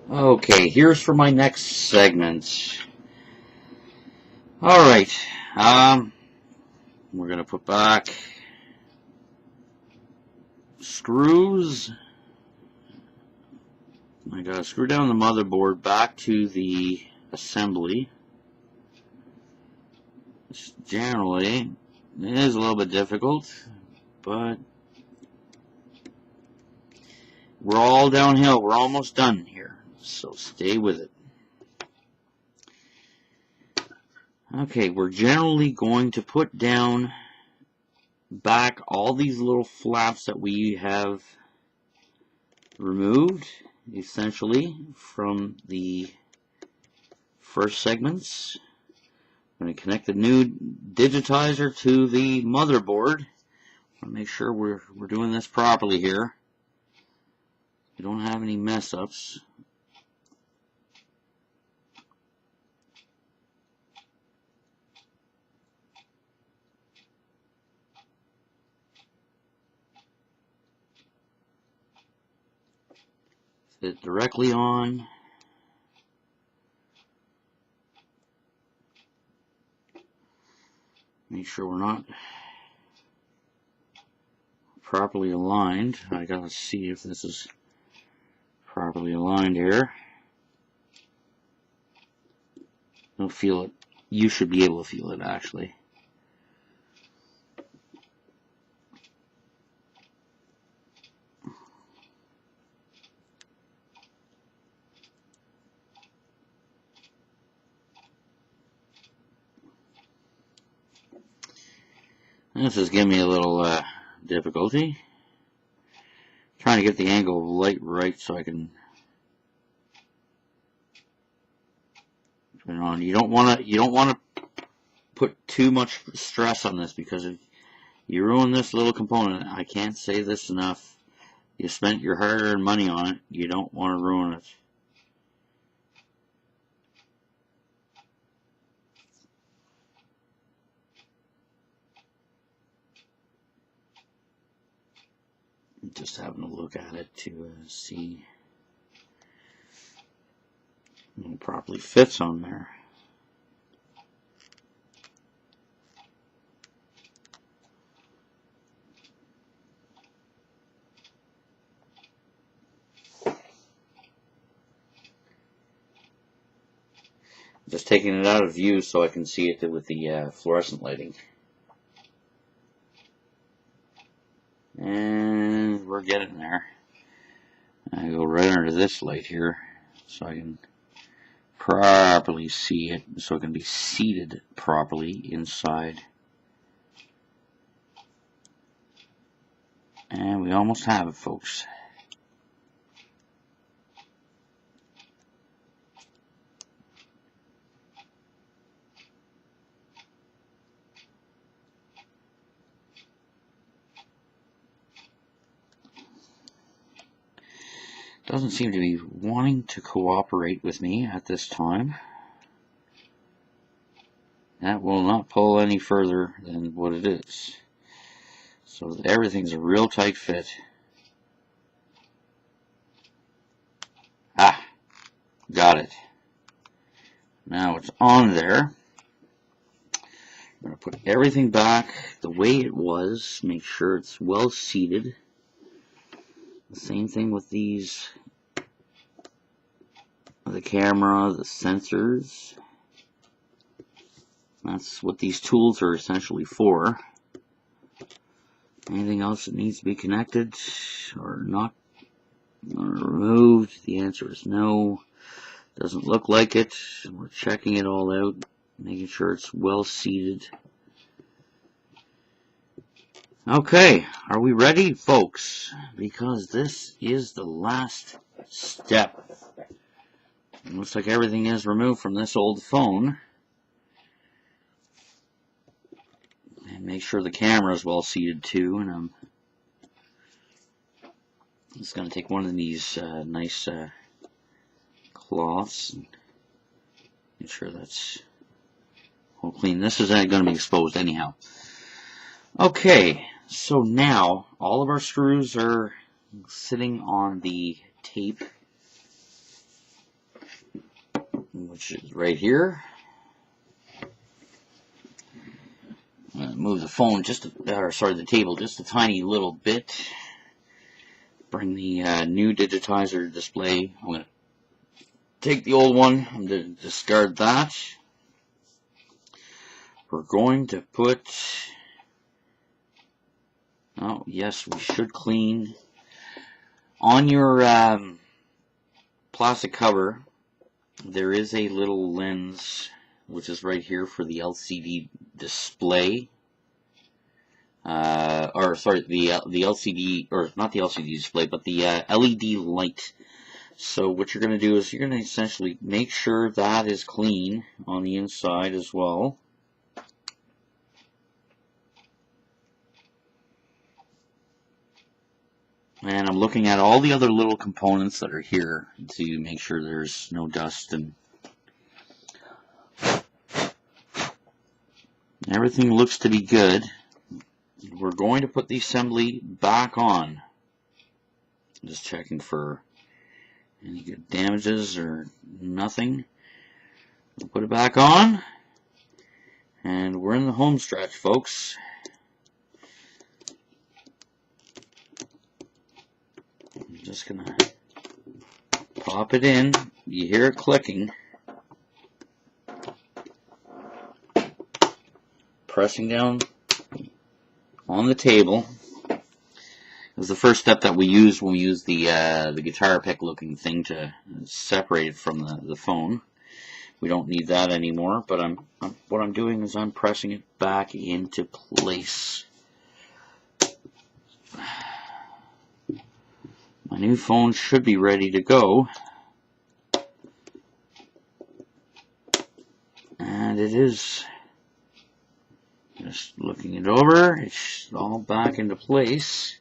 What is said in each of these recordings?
Okay, here's for my next segment. Alright, we're gonna put back screws. I gotta screw down the motherboard back to the assembly. Which generally it is a little bit difficult, but we're all downhill. We're almost done here, so stay with it. Okay, we're generally going to put down back all these little flaps that we have removed, essentially, from the first segments. I'm going to connect the new digitizer to the motherboard. I'll make sure we're doing this properly here. We don't have any mess ups. Fit directly on. Make sure we're not properly aligned. I gotta see if this is properly aligned here. Don't feel it. You should be able to feel it, actually. This is giving me a little difficulty. Trying to get the angle of light right so I can turn it on. You don't want to put too much stress on this, because if you ruin this little component, I can't say this enough. You spent your hard-earned money on it. You don't want to ruin it. Just having a look at it to see if it properly fits on there. Just taking it out of view so I can see it with the fluorescent lighting. And we're getting there. I go right under this light here so I can properly see it, so it can be seated properly inside. And we almost have it, folks. Doesn't seem to be wanting to cooperate with me at this time. That will not pull any further than what it is. So everything's a real tight fit. Ah, got it. Now it's on there. I'm going to put everything back the way it was. Make sure it's well seated. The same thing with these, the camera, the sensors. That's what these tools are essentially for. Anything else that needs to be connected or not or removed? The answer is no. Doesn't look like it. We're checking it all out, making sure it's well seated. Okay, are we ready, folks? Because this is the last step. It looks like everything is removed from this old phone. And make sure the camera is well seated too. And I'm just going to take one of these nice cloths and make sure that's all clean. This is going to be exposed anyhow. Okay. So now, all of our screws are sitting on the tape which is right here. I'm going to move the phone the table just a tiny little bit. Bring the new digitizer display. I'm going to take the old one. I'm going to discard that. We're going to put, oh yes, we should clean. On your plastic cover, there is a little lens, which is right here for the LCD display. The LCD, or not the LCD display, but the LED light. So what you're going to do is you're going to essentially make sure that is clean on the inside as well. And I'm looking at all the other little components that are here to make sure there's no dust and everything looks to be good. We're going to put the assembly back on. Just checking for any good damages or nothing. We'll put it back on. And we're in the home stretch, folks. I'm just going to pop it in. You hear it clicking. Pressing down on the table. It was the first step that we used when we used the guitar pick looking thing to separate it from the phone. We don't need that anymore, but what I'm doing is I'm pressing it back into place. My new phone should be ready to go. And it is. Just looking it over, it's all back into place.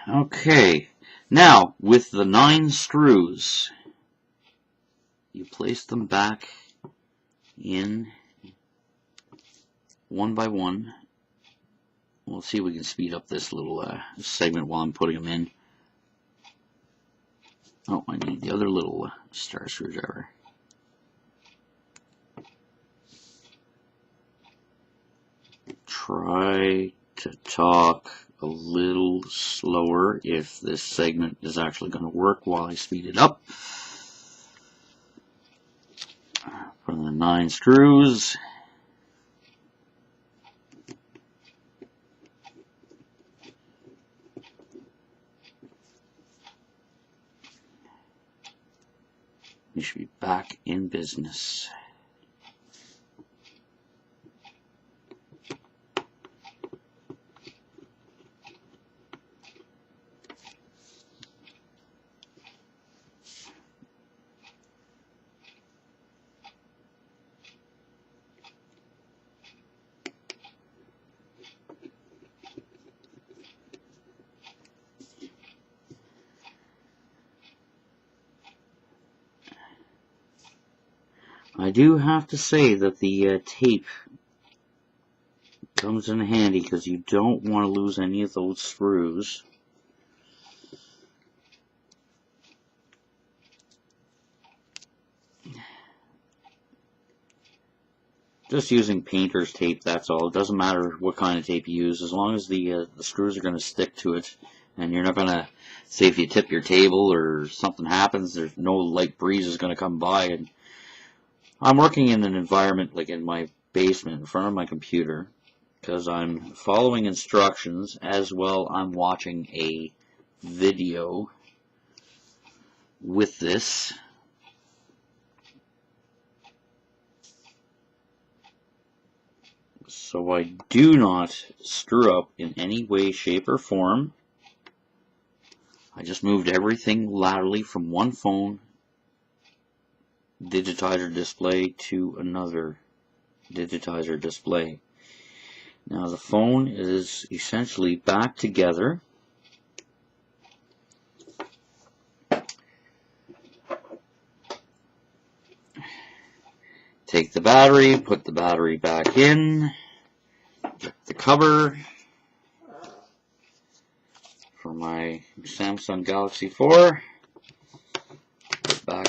Okay, now with the 9 screws, you place them back in one by one. We'll see if we can speed up this little segment while I'm putting them in. Oh, I need the other little star screwdriver. Try to talk a little slower if this segment is actually going to work while I speed it up. For the 9 screws. We should be back in business. I do have to say that the tape comes in handy because you don't want to lose any of those screws. Just using painter's tape, that's all. It doesn't matter what kind of tape you use, as long as the screws are going to stick to it, and you're not going to, say if you tip your table or something happens, there's no light breeze is going to come by. And I'm working in an environment like in my basement in front of my computer because I'm following instructions as well. I'm watching a video with this. So I do not screw up in any way, shape, or form. I just moved everything laterally from one phone digitizer display to another digitizer display. Now the phone is essentially back together. Take the battery, put the battery back in, get the cover for my Samsung Galaxy 4.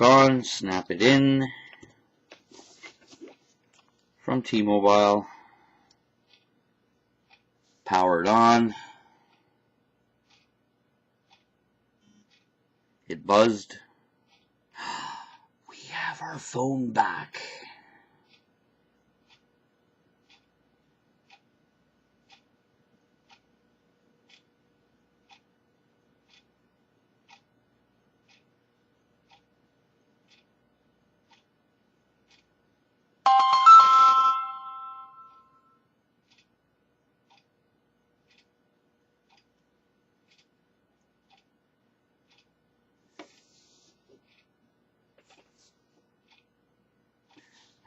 back on, snap it in from T-Mobile, power it on. It buzzed. We have our phone back.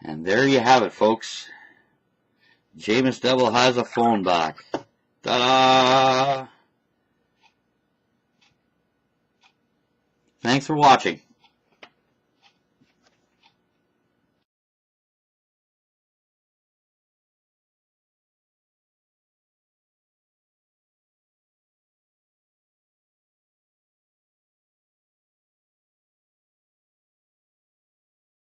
And there you have it, folks. Jameis Devil has a phone back. Ta-da! Thanks for watching.